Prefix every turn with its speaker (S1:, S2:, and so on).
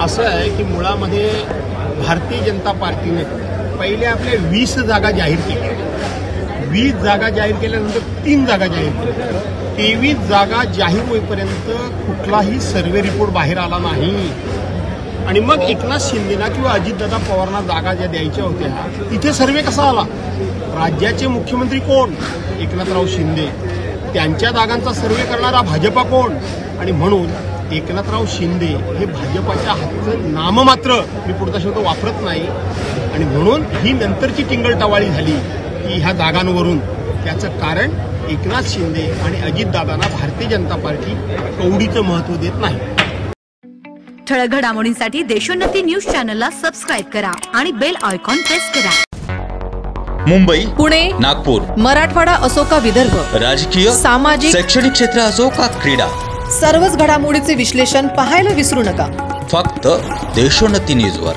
S1: असं आहे की मुळामध्ये भारतीय जनता पार्टीने पहिले आपल्या 20 जागा जाहीर केल्या। 20 जागा जाहीर केल्यानंतर 3 जागा जाहीर केल्या। 23 जागा जाहीर होईपर्यंत कुठलाही सर्वे रिपोर्ट बाहेर आला नाही। आणि मग एकनाथ शिंदेना किंवा अजितदादा पवारांना जागा ज्या द्यायच्या होत्या तिथे सर्वे कसा आला? राज्याचे मुख्यमंत्री कोण? एकनाथराव शिंदे। त्यांच्या जागांचा सर्वे करणारा भाजपा कोण? आणि म्हणून एकनाथराव शिंदे हे भाजपाच्या हातचं नाममात्र, मी पुढचा शब्द वापरत नाही, आणि म्हणून ही नंतरची टिंगलटवाळी झाली की ह्या जागांवरून। त्याचं कारण एकनाथ शिंदे आणि अजितदादांना भारतीय जनता पार्टी कवडीचं महत्त्व देत नाही।
S2: ठळक घडामोडींसाठी देशोन्नती न्यूज चॅनलला सबस्क्राइब करा आणि बेल आयकॉन प्रेस करा।
S3: मुंबई,
S4: पुणे,
S3: नागपूर,
S4: मराठवाडा असो का विदर्भ,
S3: राजकीय,
S4: सामाजिक,
S3: शैक्षणिक क्षेत्र असो का क्रीडा,
S4: सर्वच घडामोडीचे विश्लेषण पाहायला विसरू नका।
S3: फक्त देशोन्नती न्यूजवर।